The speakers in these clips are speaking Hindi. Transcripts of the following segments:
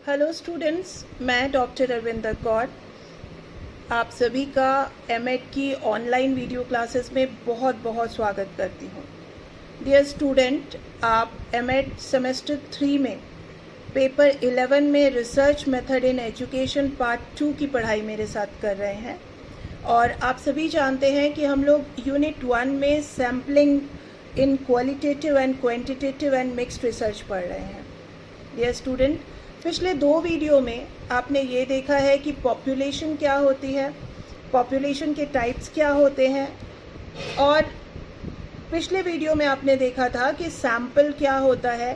हेलो स्टूडेंट्स, मैं डॉक्टर अरविंदर कौर आप सभी का एमएड की ऑनलाइन वीडियो क्लासेस में बहुत बहुत स्वागत करती हूँ। डियर स्टूडेंट, आप एमएड सेमेस्टर 3 में पेपर 11 में research method in education part 2 की पढ़ाई मेरे साथ कर रहे हैं और आप सभी जानते हैं कि हम लोग यूनिट 1 में sampling in qualitative and quantitative and mixed research पढ़ रहे हैं। डियर स्टूडेंट, पिछले 2 वीडियो में आपने ये देखा है कि पॉपुलेशन क्या होती है, पॉपुलेशन के टाइप्स क्या होते हैं, और पिछले वीडियो में आपने देखा था कि सैम्पल क्या होता है।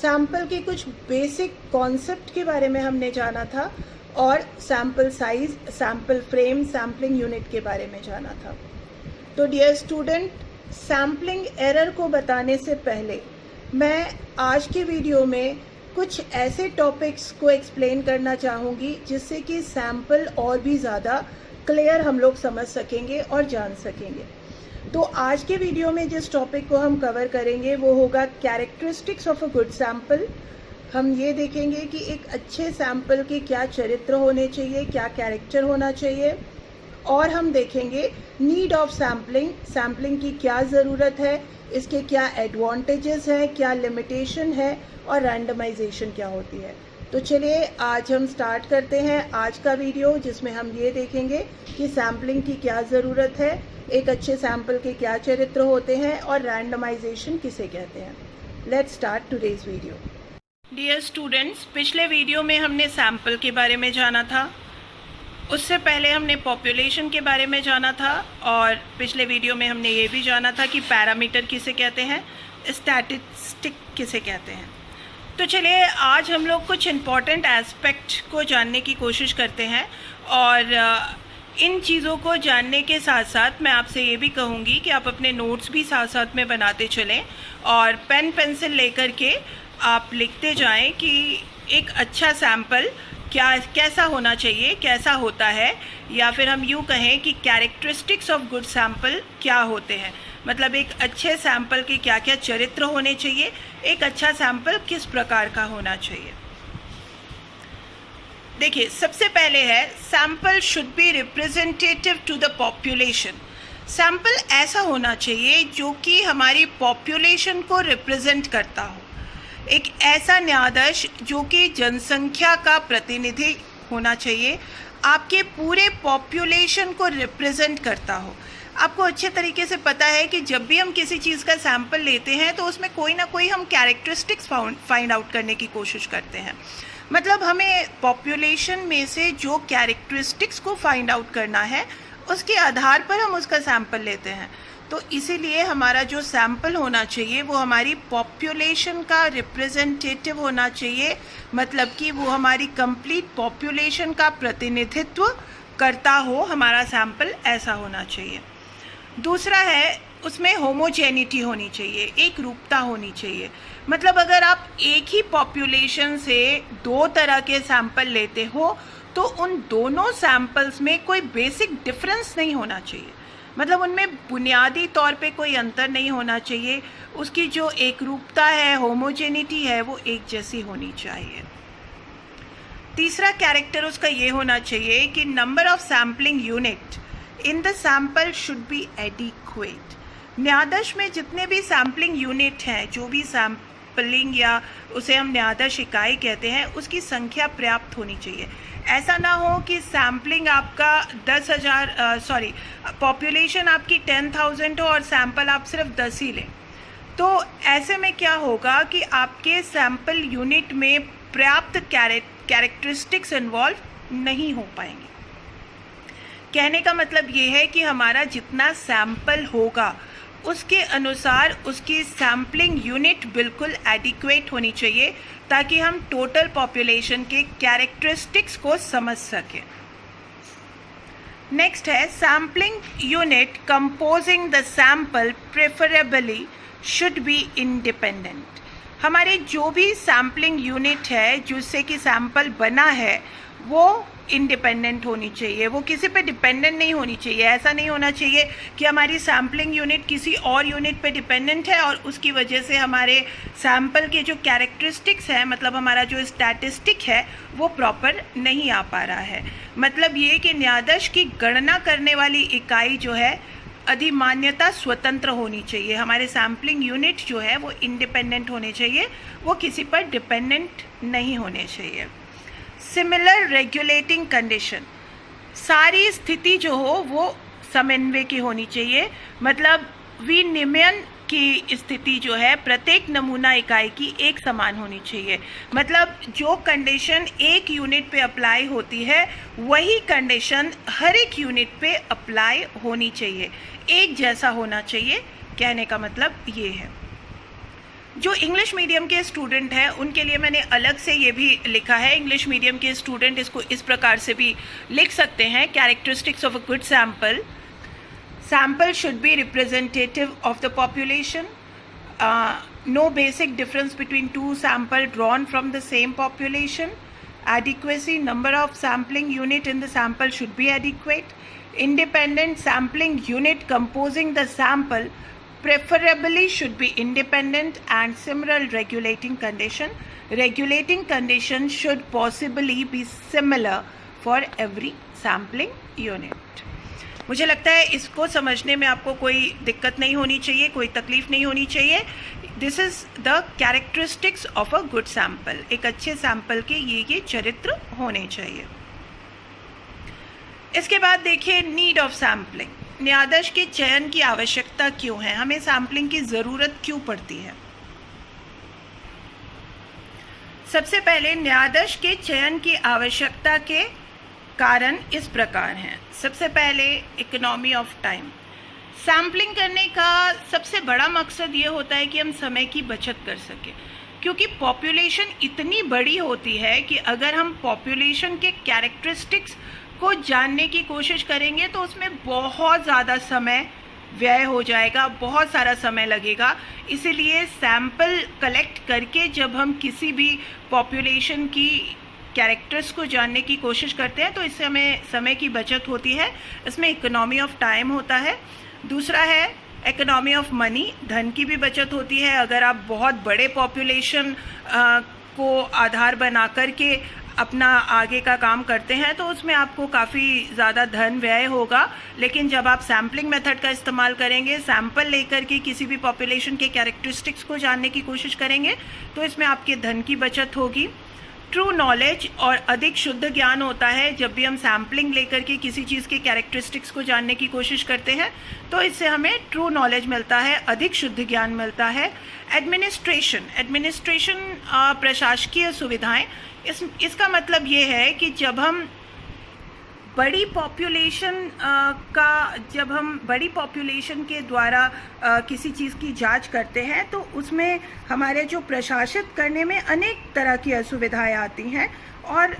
सैम्पल के कुछ बेसिक कॉन्सेप्ट के बारे में हमने जाना था और sample size, sample frame, sampling unit के बारे में जाना था। तो डियर स्टूडेंट, सैम्पलिंग एरर को बताने से पहले मैं आज के वीडियो में कुछ ऐसे टॉपिक्स को एक्सप्लेन करना चाहूँगी जिससे कि सैम्पल और भी ज़्यादा क्लियर हम लोग समझ सकेंगे और जान सकेंगे। तो आज के वीडियो में जिस टॉपिक को हम कवर करेंगे वो होगा characteristics of a good sample. हम ये देखेंगे कि एक अच्छे सैम्पल के क्या चरित्र होने चाहिए, क्या कैरेक्टर होना चाहिए, और हम देखेंगे नीड ऑफ सैम्पलिंग, सैम्पलिंग की क्या ज़रूरत है, इसके क्या एडवांटेजेस हैं, क्या लिमिटेशन है, और रैंडमाइजेशन क्या होती है। तो चलिए आज हम स्टार्ट करते हैं आज का वीडियो, जिसमें हम ये देखेंगे कि सैम्पलिंग की क्या ज़रूरत है, एक अच्छे सैम्पल के क्या चरित्र होते हैं, और रैंडमाइजेशन किसे कहते हैं। Let's start today's video. Dear students, पिछले वीडियो में हमने सैम्पल के बारे में जाना था, उससे पहले हमने पॉपुलेशन के बारे में जाना था, और पिछले वीडियो में हमने ये भी जाना था कि पैरामीटर किसे कहते हैं, स्टैटिस्टिक किसे कहते हैं। तो चलिए आज हम लोग कुछ इम्पॉर्टेंट एस्पेक्ट को जानने की कोशिश करते हैं, और इन चीज़ों को जानने के साथ साथ मैं आपसे ये भी कहूँगी कि आप अपने नोट्स भी साथ साथ में बनाते चलें और पेन पेंसिल लेकर के आप लिखते जाएं कि एक अच्छा सैम्पल कैसा होना चाहिए, कैसा होता है, या फिर हम यूँ कहें कि कैरेक्टरिस्टिक्स ऑफ गुड सैम्पल क्या होते हैं। मतलब एक अच्छे सैम्पल के क्या क्या चरित्र होने चाहिए, एक अच्छा सैम्पल किस प्रकार का होना चाहिए। देखिए, सबसे पहले है sample should be representative to the population. Sample ऐसा होना चाहिए जो कि हमारी पॉपुलेशन को रिप्रेजेंट करता हो, एक ऐसा न्यायाधीश जो कि जनसंख्या का प्रतिनिधि होना चाहिए, आपके पूरे पॉपुलेशन को रिप्रेजेंट करता हो। आपको अच्छे तरीके से पता है कि जब भी हम किसी चीज़ का सैम्पल लेते हैं तो उसमें कोई ना कोई हम कैरेक्टरिस्टिक्स फाइंड आउट करने की कोशिश करते हैं। मतलब हमें पॉपुलेशन में से जो कैरेक्टरिस्टिक्स को फाइंड आउट करना है उसके आधार पर हम उसका सैम्पल लेते हैं। तो इसीलिए हमारा जो सैम्पल होना चाहिए वो हमारी पॉपुलेशन का रिप्रेजेंटेटिव होना चाहिए, मतलब कि वो हमारी कंप्लीट पॉपुलेशन का प्रतिनिधित्व करता हो, हमारा सैम्पल ऐसा होना चाहिए। दूसरा है उसमें होमोजेनिटी होनी चाहिए, एक रूपता होनी चाहिए। मतलब अगर आप एक ही पॉपुलेशन से 2 तरह के सैम्पल लेते हो तो उन दोनों सैम्पल्स में कोई बेसिक डिफरेंस नहीं होना चाहिए, मतलब उनमें बुनियादी तौर पे कोई अंतर नहीं होना चाहिए। उसकी जो एक रूपता है, होमोजेनिटी है, वो एक जैसी होनी चाहिए। तीसरा कैरेक्टर उसका ये होना चाहिए कि number of sampling unit in the sample should B adequate. न्यायाधीश में जितने भी सैम्पलिंग यूनिट हैं, जो भी सैम्पलिंग या उसे हम न्यायाधीश इकाई कहते हैं, उसकी संख्या पर्याप्त होनी चाहिए। ऐसा ना हो कि सैम्पलिंग आपका 10,000 पॉपुलेशन आपकी 10,000 हो और सैम्पल आप सिर्फ 10 ही लें। तो ऐसे में क्या होगा कि आपके सैम्पल यूनिट में पर्याप्त कैरेक्टरिस्टिक्स इन्वॉल्व नहीं हो पाएंगे। कहने का मतलब ये है कि हमारा जितना सैम्पल होगा उसके अनुसार उसकी सैम्पलिंग यूनिट बिल्कुल एडिक्वेट होनी चाहिए, ताकि हम टोटल पॉपुलेशन के कैरेक्टरिस्टिक्स को समझ सकें। नेक्स्ट है sampling unit composing the sample preferably should be independent. हमारे जो भी सैम्पलिंग यूनिट है जिससे कि सैम्पल बना है वो इंडिपेंडेंट होनी चाहिए, वो किसी पे डिपेंडेंट नहीं होनी चाहिए। ऐसा नहीं होना चाहिए कि हमारी सैम्पलिंग यूनिट किसी और यूनिट पे डिपेंडेंट है और उसकी वजह से हमारे सैम्पल के जो कैरेक्टरिस्टिक्स हैं, मतलब हमारा जो स्टैटिस्टिक है, वो प्रॉपर नहीं आ पा रहा है। मतलब ये कि न्यायाधीश की गणना करने वाली इकाई जो है अधिमान्यता स्वतंत्र होनी चाहिए। हमारे सैम्पलिंग यूनिट जो है वो इंडिपेंडेंट होने चाहिए, वो किसी पर डिपेंडेंट नहीं होने चाहिए। सिमिलर रेगुलेटिंग कंडीशन, सारी स्थिति जो हो वो समन्वय की होनी चाहिए। मतलब विनिमयन की स्थिति जो है प्रत्येक नमूना इकाई की एक समान होनी चाहिए। मतलब जो कंडीशन एक यूनिट पे अप्लाई होती है वही कंडीशन हर एक यूनिट पे अप्लाई होनी चाहिए, एक जैसा होना चाहिए। कहने का मतलब ये है। जो इंग्लिश मीडियम के स्टूडेंट हैं उनके लिए मैंने अलग से ये भी लिखा है। इंग्लिश मीडियम के स्टूडेंट इसको इस प्रकार से भी लिख सकते हैं। Characteristics of a good sample: sample should be representative of the population, no basic difference between two sample drawn from the same population, adequacy, number of sampling unit in the sample should be adequate, independent sampling unit composing the sample preferably should be independent, and similar regulating condition should possibly be similar for every sampling unit। मुझे लगता है इसको समझने में आपको कोई दिक्कत नहीं होनी चाहिए, कोई तकलीफ नहीं होनी चाहिए। This is the characteristics of a good sample. एक अच्छे सैम्पल के ये चरित्र होने चाहिए। इसके बाद देखिए नीड ऑफ सैम्पलिंग। न्यायाधीश के चयन की आवश्यकता क्यों है, हमें सैम्पलिंग की ज़रूरत क्यों पड़ती है। सबसे पहले न्यायाधीश के चयन की आवश्यकता के कारण इस प्रकार हैं। सबसे पहले इकोनॉमी ऑफ टाइम। सैम्पलिंग करने का सबसे बड़ा मकसद ये होता है कि हम समय की बचत कर सकें, क्योंकि पॉपुलेशन इतनी बड़ी होती है कि अगर हम पॉपुलेशन के कैरेक्टरिस्टिक्स को जानने की कोशिश करेंगे तो उसमें बहुत ज़्यादा समय व्यय हो जाएगा, बहुत सारा समय लगेगा। इसीलिए सैंपल कलेक्ट करके जब हम किसी भी पॉपुलेशन की कैरेक्टर्स को जानने की कोशिश करते हैं तो इससे हमें समय की बचत होती है। इसमें इकोनॉमी ऑफ टाइम होता है। दूसरा है इकोनॉमी ऑफ मनी, धन की भी बचत होती है। अगर आप बहुत बड़े पॉपुलेशन को आधार बना कर के अपना आगे का काम करते हैं तो उसमें आपको काफ़ी ज़्यादा धन व्यय होगा। लेकिन जब आप सैम्पलिंग मेथड का इस्तेमाल करेंगे, सैंपल लेकर के किसी भी पॉपुलेशन के कैरेक्टरिस्टिक्स को जानने की कोशिश करेंगे तो इसमें आपके धन की बचत होगी। ट्रू नॉलेज और अधिक शुद्ध ज्ञान होता है। जब भी हम सैम्पलिंग लेकर के किसी चीज़ के कैरेक्टरिस्टिक्स को जानने की कोशिश करते हैं तो इससे हमें ट्रू नॉलेज मिलता है, अधिक शुद्ध ज्ञान मिलता है। एडमिनिस्ट्रेशन प्रशासकीय सुविधाएं, इसका मतलब ये है कि जब हम बड़ी पॉपुलेशन के द्वारा किसी चीज़ की जांच करते हैं तो उसमें हमारे जो प्रशासित करने में अनेक तरह की असुविधाएं आती हैं। और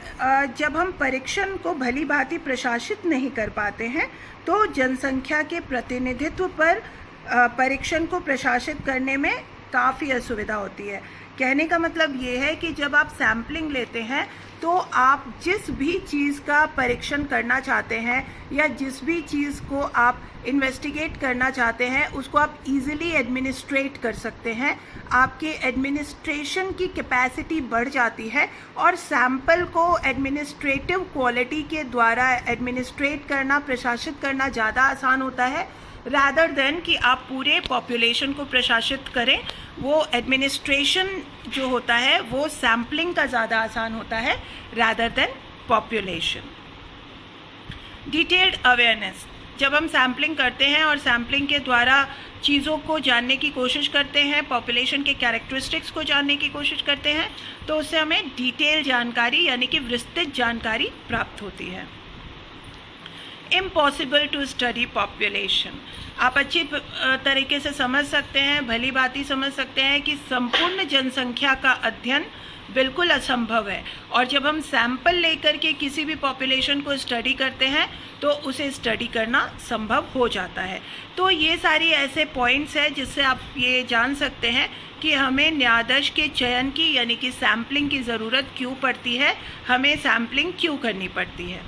जब हम परीक्षण को भली भांति प्रशासित नहीं कर पाते हैं तो जनसंख्या के प्रतिनिधित्व पर परीक्षण को प्रशासित करने में काफ़ी असुविधा होती है। कहने का मतलब ये है कि जब आप सैम्पलिंग लेते हैं तो आप जिस भी चीज़ का परीक्षण करना चाहते हैं या जिस भी चीज़ को आप इन्वेस्टिगेट करना चाहते हैं उसको आप इजीली एडमिनिस्ट्रेट कर सकते हैं। आपके एडमिनिस्ट्रेशन की कैपेसिटी बढ़ जाती है और सैंपल को एडमिनिस्ट्रेटिव क्वालिटी के द्वारा एडमिनिस्ट्रेट करना, प्रशासित करना ज़्यादा आसान होता है रादर देन कि आप पूरे पॉपुलेशन को प्रशासित करें। वो एडमिनिस्ट्रेशन जो होता है वो सैम्पलिंग का ज़्यादा आसान होता है rather than population. Detailed awareness, जब हम सैम्पलिंग करते हैं और सैम्पलिंग के द्वारा चीज़ों को जानने की कोशिश करते हैं, पॉपुलेशन के कैरेक्टरिस्टिक्स को जानने की कोशिश करते हैं तो उससे हमें डिटेल जानकारी यानी कि विस्तृत जानकारी प्राप्त होती है। इम्पॉसिबल टू स्टडी पॉपुलेशन, आप अच्छी तरीके से समझ सकते हैं, भली भांति समझ सकते हैं कि संपूर्ण जनसंख्या का अध्ययन बिल्कुल असंभव है। और जब हम सैंपल लेकर के किसी भी पॉपुलेशन को स्टडी करते हैं तो उसे स्टडी करना संभव हो जाता है। तो ये सारी ऐसे पॉइंट्स हैं जिससे आप ये जान सकते हैं कि हमें न्यायाधीश के चयन की यानी कि सैम्पलिंग की ज़रूरत क्यों पड़ती है, हमें सैम्पलिंग क्यों करनी पड़ती है।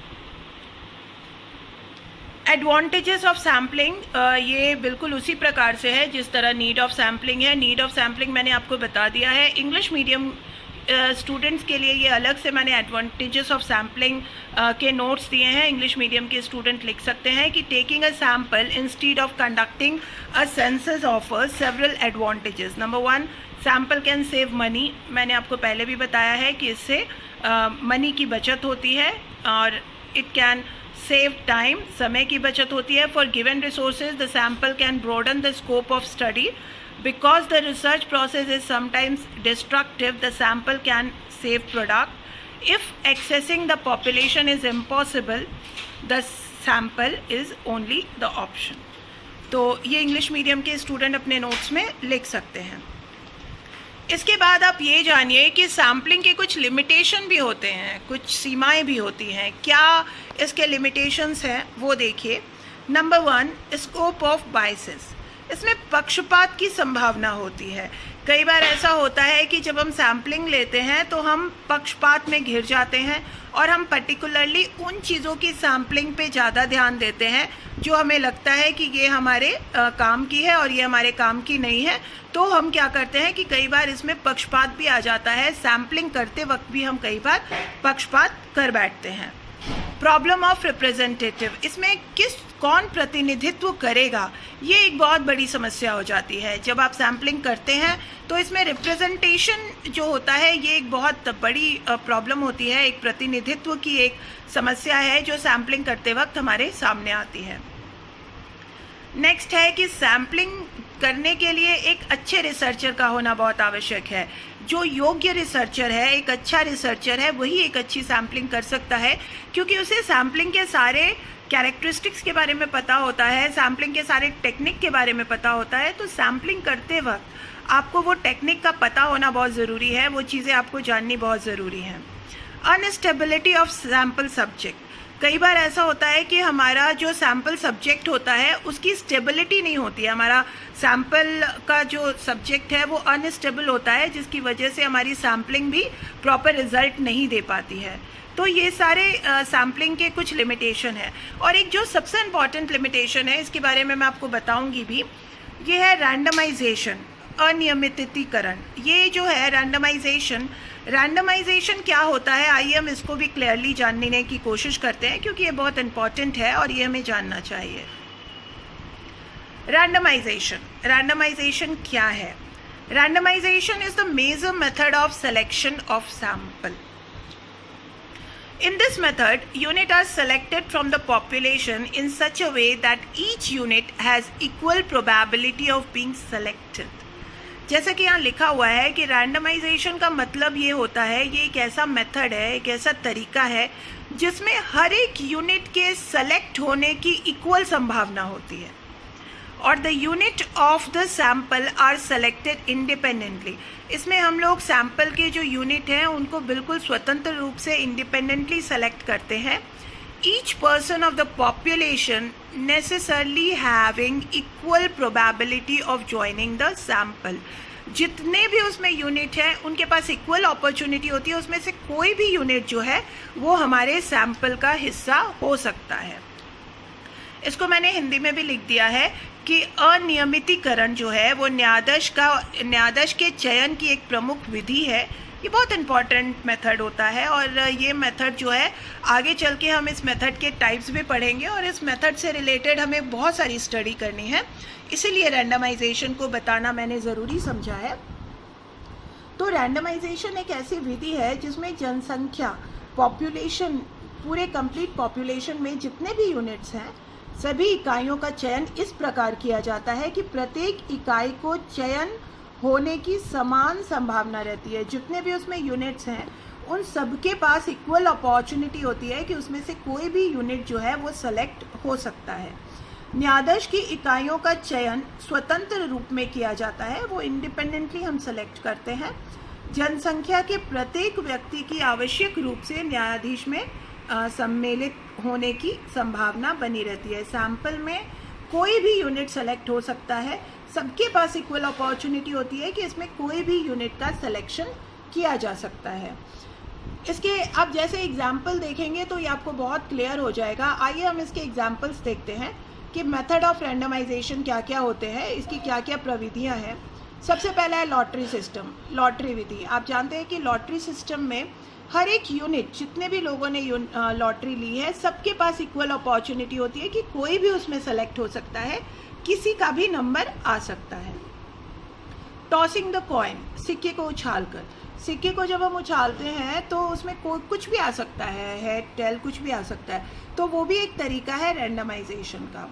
एडवांटेजेस ऑफ सैम्पलिंग, ये बिल्कुल उसी प्रकार से है जिस तरह नीड ऑफ सैम्पलिंग है। नीड ऑफ सैम्पलिंग मैंने आपको बता दिया है। इंग्लिश मीडियम स्टूडेंट्स के लिए ये अलग से मैंने एडवांटेजेस ऑफ सैम्पलिंग के नोट्स दिए हैं। इंग्लिश मीडियम के स्टूडेंट लिख सकते हैं कि taking a sample instead of conducting a census offers several advantages. Number 1, sample can save money. मैंने आपको पहले भी बताया है कि इससे मनी की बचत होती है, और इट कैन सेव टाइम, समय की बचत होती है। For given resources the sample can broaden the scope of study. Because the research process is sometimes destructive, the sample can save product. If accessing the population is impossible, the sample is only the option. तो ये इंग्लिश मीडियम के स्टूडेंट अपने नोट्स में लिख सकते हैं। इसके बाद आप ये जानिए कि सैम्पलिंग के कुछ लिमिटेशन भी होते हैं, कुछ सीमाएं भी होती हैं। क्या इसके लिमिटेशंस हैं वो देखिए। Number 1, scope of biases. इसमें पक्षपात की संभावना होती है। कई बार ऐसा होता है कि जब हम सैम्पलिंग लेते हैं तो हम पक्षपात में घिर जाते हैं और हम पर्टिकुलरली उन चीज़ों की सैम्पलिंग पे ज़्यादा ध्यान देते हैं जो हमें लगता है कि ये हमारे काम की है और ये हमारे काम की नहीं है। तो हम क्या करते हैं कि कई बार इसमें पक्षपात भी आ जाता है। सैम्पलिंग करते वक्त भी हम कई बार पक्षपात कर बैठते हैं। प्रॉब्लम ऑफ रिप्रेजेंटेटिव, इसमें कौन प्रतिनिधित्व करेगा, ये एक बहुत बड़ी समस्या हो जाती है। जब आप सैम्पलिंग करते हैं तो इसमें रिप्रेजेंटेशन जो होता है ये एक बहुत बड़ी प्रॉब्लम होती है। एक प्रतिनिधित्व की एक समस्या है जो सैम्पलिंग करते वक्त हमारे सामने आती है। नेक्स्ट है कि सैम्पलिंग करने के लिए एक अच्छे रिसर्चर का होना बहुत आवश्यक है। जो योग्य रिसर्चर है, एक अच्छा रिसर्चर है, वही एक अच्छी सैम्पलिंग कर सकता है, क्योंकि उसे सैम्पलिंग के सारे कैरेक्टरिस्टिक्स के बारे में पता होता है, सैम्पलिंग के सारे टेक्निक के बारे में पता होता है। तो सैम्पलिंग करते वक्त आपको वो टेक्निक का पता होना बहुत ज़रूरी है, वो चीज़ें आपको जाननी बहुत ज़रूरी है। अनस्टेबिलिटी ऑफ सैम्पल सब्जेक्ट, कई बार ऐसा होता है कि हमारा जो सैम्पल सब्जेक्ट होता है उसकी स्टेबिलिटी नहीं होती है। हमारा सैम्पल का जो सब्जेक्ट है वो अनस्टेबल होता है, जिसकी वजह से हमारी सैम्पलिंग भी प्रॉपर रिजल्ट नहीं दे पाती है। तो ये सारे सैम्पलिंग के कुछ लिमिटेशन है। और एक जो सबसे इम्पॉर्टेंट लिमिटेशन है, इसके बारे में मैं आपको बताऊंगी भी, ये है रैंडमाइजेशन, अनियमितीकरण। ये जो है रैंडमाइजेशन क्या होता है, आइए हम इसको भी क्लियरली जानने की कोशिश करते हैं, क्योंकि ये बहुत इंपॉर्टेंट है और ये हमें जानना चाहिए। रैंडमाइजेशन क्या है? Randomization is the major method of selection of sample. In this method, units are selected from the population in such a way that each unit has equal probability of being selected. जैसा कि यहाँ लिखा हुआ है कि रैंडमाइजेशन का मतलब ये होता है, ये एक ऐसा मेथड है, एक ऐसा तरीका है जिसमें हर एक यूनिट के सेलेक्ट होने की इक्वल संभावना होती है, और the unit of the sample are selected independently. इसमें हम लोग सैम्पल के जो यूनिट हैं उनको बिल्कुल स्वतंत्र रूप से इंडिपेंडेंटली सेलेक्ट करते हैं। Each person of the population necessarily having equal probability of joining the sample. जितने भी उसमें यूनिट हैं उनके पास इक्वल अपॉर्चुनिटी होती है, उसमें से कोई भी यूनिट जो है वो हमारे सैम्पल का हिस्सा हो सकता है। इसको मैंने हिंदी में भी लिख दिया है कि अनियमितीकरण जो है वो न्यायाधीश के चयन की एक प्रमुख विधि है। ये बहुत इंपॉर्टेंट मेथड होता है, और ये मेथड जो है आगे चल के हम इस मेथड के टाइप्स भी पढ़ेंगे, और इस मेथड से रिलेटेड हमें बहुत सारी स्टडी करनी है, इसीलिए रैंडमाइजेशन को बताना मैंने ज़रूरी समझा है। तो रैंडमाइजेशन एक ऐसी विधि है जिसमें जनसंख्या, पॉपुलेशन, पूरे कंप्लीट पॉपुलेशन में जितने भी यूनिट्स हैं सभी इकाइयों का चयन इस प्रकार किया जाता है कि प्रत्येक इकाई को चयन होने की समान संभावना रहती है। जितने भी उसमें यूनिट्स हैं उन सबके पास इक्वल अपॉर्चुनिटी होती है कि उसमें से कोई भी यूनिट जो है वो सेलेक्ट हो सकता है। न्यायाधीश की इकाइयों का चयन स्वतंत्र रूप में किया जाता है, वो इंडिपेंडेंटली हम सेलेक्ट करते हैं। जनसंख्या के प्रत्येक व्यक्ति की आवश्यक रूप से न्यायाधीश में सम्मिलित होने की संभावना बनी रहती है। सैंपल में कोई भी यूनिट सेलेक्ट हो सकता है, सबके पास इक्वल अपॉर्चुनिटी होती है कि इसमें कोई भी यूनिट का सिलेक्शन किया जा सकता है। इसके आप जैसे एग्जाम्पल देखेंगे तो ये आपको बहुत क्लियर हो जाएगा। आइए हम इसके एग्जाम्पल्स देखते हैं कि मेथड ऑफ रैंडमाइजेशन क्या क्या होते हैं, इसकी क्या क्या प्रविधियां हैं। सबसे पहला है लॉटरी सिस्टम, लॉटरी विधि। आप जानते हैं कि लॉटरी सिस्टम में हर एक यूनिट, जितने भी लोगों ने लॉटरी ली है, सबके पास इक्वल अपॉर्चुनिटी होती है कि कोई भी उसमें सेलेक्ट हो सकता है, किसी का भी नंबर आ सकता है। टॉसिंग द कॉइन, सिक्के को उछालकर। सिक्के को जब हम उछालते हैं तो उसमें कुछ भी आ सकता है, हेड टेल कुछ भी आ सकता है, तो वो भी एक तरीका है रैंडमाइजेशन का।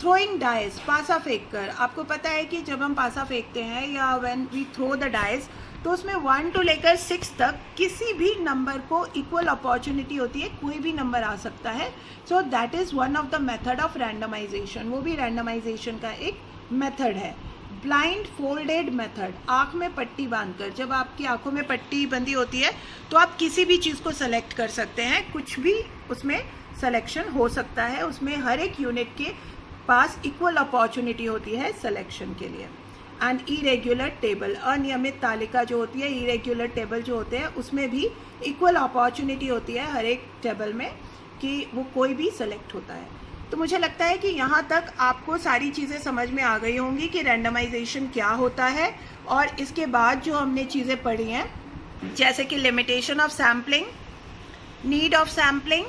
थ्रोइंग डाइस, पासा फेंक कर। आपको पता है कि जब हम पासा फेंकते हैं या when we throw the dice, तो उसमें 1 to लेकर 6 तक किसी भी नंबर को इक्वल अपॉर्चुनिटी होती है, कोई भी नंबर आ सकता है। So that is one of the method of randomization, वो भी रैंडमाइजेशन का एक मेथड है। ब्लाइंड फोल्डेड मेथड, आँख में पट्टी बांधकर। जब आपकी आँखों में पट्टी बंधी होती है तो आप किसी भी चीज़ को सेलेक्ट कर सकते हैं, कुछ भी उसमें सिलेक्शन हो सकता है, उसमें हर एक यूनिट के पास इक्वल अपॉर्चुनिटी होती है सिलेक्शन के लिए। एंड इरेग्युलर टेबल, अनियमित तालिका जो होती है, इरेग्युलर टेबल जो होते हैं, उसमें भी इक्वल अपॉर्चुनिटी होती है हर एक टेबल में कि वो कोई भी सेलेक्ट होता है। तो मुझे लगता है कि यहाँ तक आपको सारी चीज़ें समझ में आ गई होंगी कि रैंडमाइजेशन क्या होता है। और इसके बाद जो हमने चीज़ें पढ़ी हैं, जैसे कि limitation of sampling, need of sampling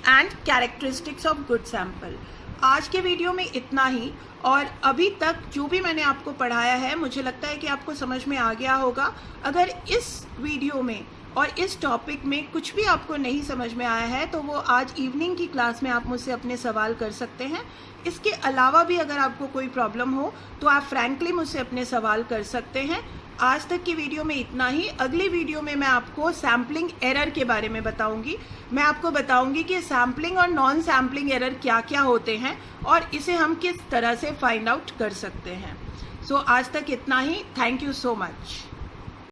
and characteristics of good sample. आज के वीडियो में इतना ही। और अभी तक जो भी मैंने आपको पढ़ाया है, मुझे लगता है कि आपको समझ में आ गया होगा। अगर इस वीडियो में और इस टॉपिक में कुछ भी आपको नहीं समझ में आया है तो वो आज इवनिंग की क्लास में आप मुझसे अपने सवाल कर सकते हैं। इसके अलावा भी अगर आपको कोई प्रॉब्लम हो तो आप फ्रैंकली मुझसे अपने सवाल कर सकते हैं। आज तक की वीडियो में इतना ही। अगली वीडियो में मैं आपको सैम्पलिंग एरर के बारे में बताऊंगी। मैं आपको बताऊंगी कि सैम्पलिंग और नॉन सैम्पलिंग एरर क्या क्या होते हैं और इसे हम किस तरह से फाइंड आउट कर सकते हैं। सो आज तक इतना ही। Thank you so much.